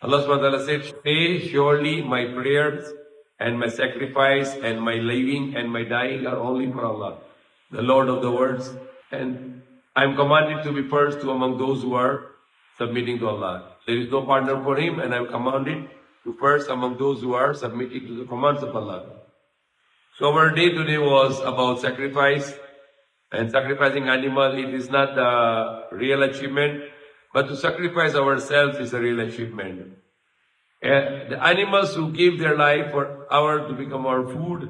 Allah subhanahu wa ta'ala said, say, surely my prayers and my sacrifice and my living and my dying are only for Allah, the Lord of the worlds. And I am commanded to be first among those who are submitting to Allah. There is no partner for Him, and I am commanded to first among those who are submitting to the commands of Allah. So our day today was about sacrifice, and sacrificing animal. It is not the real achievement, but to sacrifice ourselves is a real achievement. The animals who give their life for to become our food,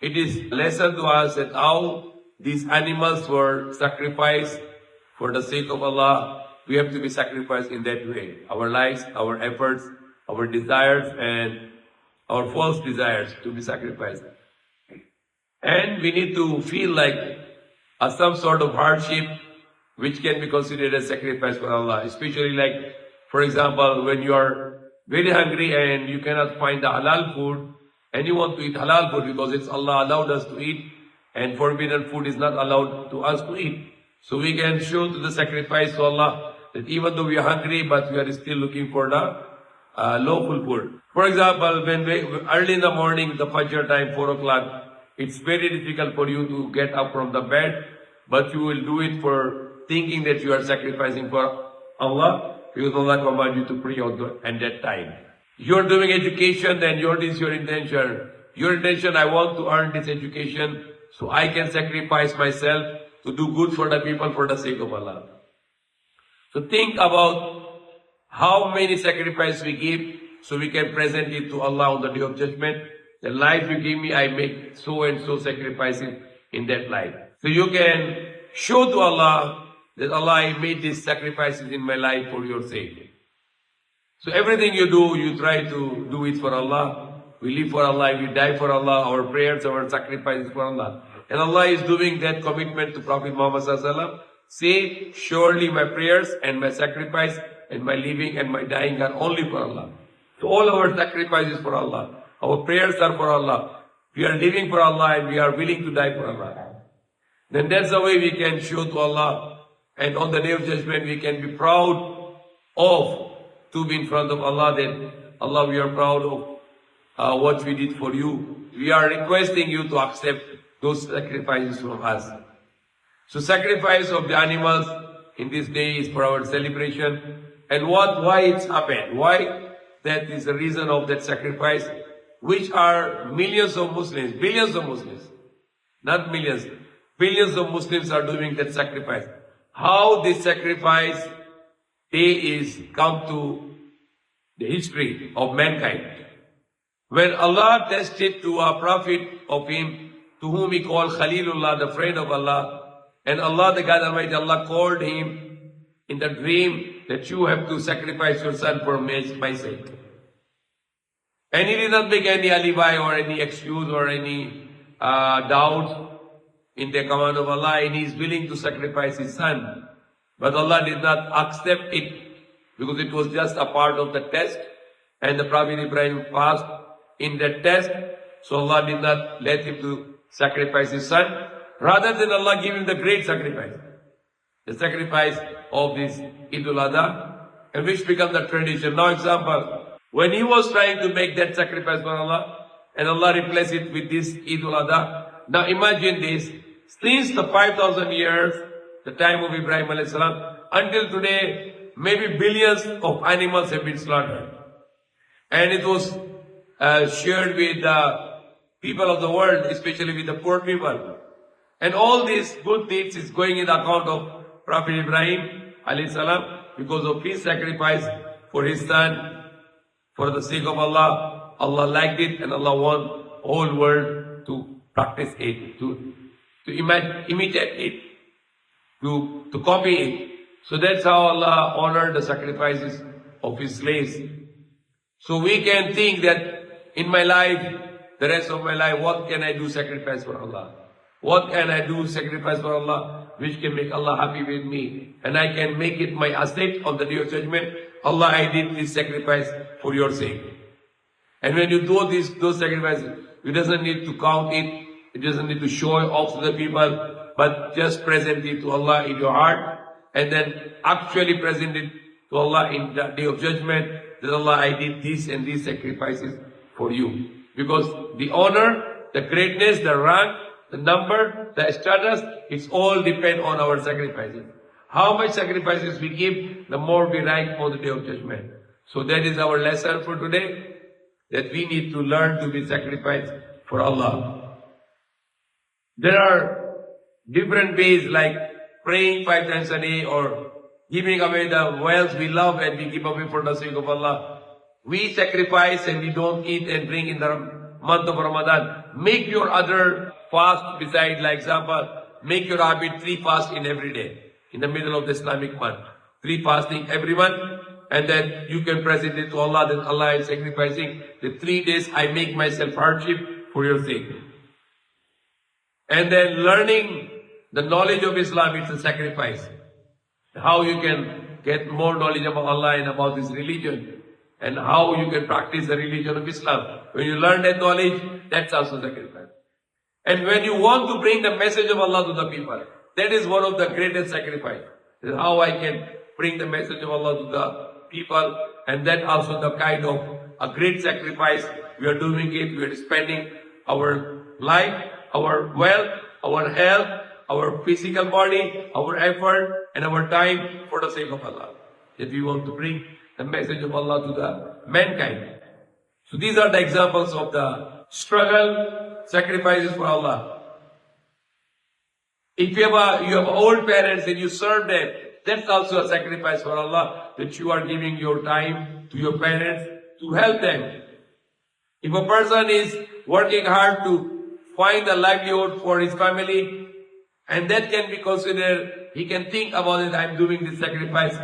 it is lesson to us that how these animals were sacrificed for the sake of Allah. We have to be sacrificed in that way. Our lives, our efforts, our desires, and our false desires to be sacrificed. And we need to feel like some sort of hardship which can be considered as sacrifice for Allah. Especially like, for example, when you are very hungry and you cannot find the halal food and you want to eat halal food because it's Allah allowed us to eat and forbidden food is not allowed to us to eat. So we can show to the sacrifice to Allah that even though we are hungry, but we are still looking for the lawful food. For example, when early in the morning, the Fajr time, 4 o'clock, it's very difficult for you to get up from the bed, but you will do it for thinking that you are sacrificing for Allah, because Allah commands you to pray at that time. You're doing education, then what is your intention? Your intention, I want to earn this education so I can sacrifice myself to do good for the people for the sake of Allah. So think about how many sacrifices we give so we can present it to Allah on the day of judgment. The life you give me, I make so and so sacrifices in that life. So you can show to Allah that Allah, I made these sacrifices in my life for your sake. So everything you do, you try to do it for Allah. We live for Allah, we die for Allah, our prayers, our sacrifices for Allah. And Allah is doing that commitment to Prophet Muhammad Sallallahu Alaihi Wasallam. Say, surely my prayers and my sacrifice and my living and my dying are only for Allah. So all our sacrifices for Allah. Our prayers are for Allah. We are living for Allah and we are willing to die for Allah. Then that's the way we can show to Allah. And on the day of judgment, we can be proud of to be in front of Allah that Allah, we are proud of what we did for you. We are requesting you to accept those sacrifices from us. So sacrifice of the animals in this day is for our celebration. And why it's happened? Why that is the reason of that sacrifice, which are millions of Muslims, billions of Muslims, not millions, billions of Muslims are doing that sacrifice. How this sacrifice day is come to the history of mankind. When Allah tested to a prophet of Him, to whom He called Khalilullah, the friend of Allah, and Allah, the God Almighty, Allah called him in the dream that you have to sacrifice your son for my sake. And he did not make any alibi or any excuse or any doubt in the command of Allah, and he is willing to sacrifice his son. But Allah did not accept it because it was just a part of the test, and the Prophet Ibrahim passed in that test, so Allah did not let him to sacrifice his son. Rather than Allah give him the great sacrifice, the sacrifice of this Eid-ul-Adha, and which becomes the tradition. Now example, when he was trying to make that sacrifice for Allah, and Allah replaced it with this Eid-ul-Adha. Now imagine this, since the 5,000 years, the time of Ibrahim alayhi salam, until today, maybe billions of animals have been slaughtered. And it was shared with the people of the world, especially with the poor people. And all these good deeds is going in the account of Prophet Ibrahim alayhi salam because of his sacrifice for his son, for the sake of Allah. Allah liked it and Allah want whole world to practice it, to imitate it, to copy it. So that's how Allah honored the sacrifices of His slaves. So we can think that in my life, the rest of my life, what can I do sacrifice for Allah? What can I do sacrifice for Allah which can make Allah happy with me? And I can make it my asset on the day of judgment. Allah, I did this sacrifice for your sake. And when you do those sacrifices, you doesn't need to count it. It doesn't need to show it off to the people, but just present it to Allah in your heart, and then actually present it to Allah in the day of judgment. that Allah, I did these and these sacrifices for you. Because the honor, the greatness, the rank, the number, the status, it's all depend on our sacrifices. How much sacrifices we give, the more we rank on the day of judgment. So that is our lesson for today, that we need to learn to be sacrificed for Allah. There are different ways like praying 5 times a day or giving away the wealth we love and we give away for the sake of Allah. We sacrifice and we don't eat and drink in the month of Ramadan. Make your other fast beside, like example, make your habit 3 fasts in every day in the middle of the Islamic month. 3 fasting every month, and then you can present it to Allah, that Allah is sacrificing the 3 days I make myself hardship for your sake. And then learning the knowledge of Islam, it's a sacrifice. How you can get more knowledge about Allah and about this religion, and how you can practice the religion of Islam. When you learn that knowledge, that's also sacrifice. And when you want to bring the message of Allah to the people, that is one of the greatest sacrifice. That is how I can bring the message of Allah to the people, and that also the kind of a great sacrifice. We are doing it, we are spending our life, our wealth, our health, our physical body, our effort, and our time for the sake of Allah. That we want to bring the message of Allah to the mankind. So these are the examples of the struggle, sacrifices for Allah. If you have old parents and you serve them, that's also a sacrifice for Allah, that you are giving your time to your parents to help them. If a person is working hard to find a livelihood for his family, and that can be considered, he can think about it, I'm doing this sacrifice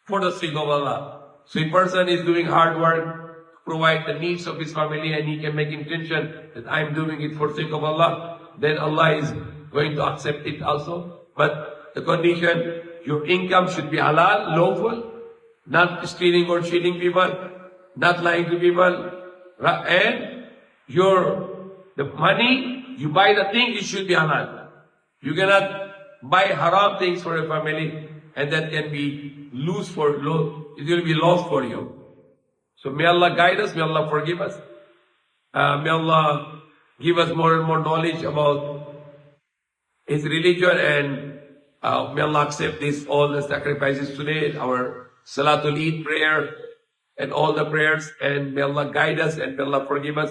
for the sake of Allah. So a person is doing hard work to provide the needs of his family, and he can make intention that I'm doing it for the sake of Allah, then Allah is going to accept it also. But the condition, your income should be halal, lawful, not stealing or cheating people, not lying to people, and the money, you buy the thing, it should be halal. You cannot buy haram things for your family, and that can be it will be lost for you. So may Allah guide us, may Allah forgive us. May Allah give us more and more knowledge about His religion, and may Allah accept all the sacrifices today, our Salatul Eid prayer and all the prayers, and may Allah guide us and may Allah forgive us.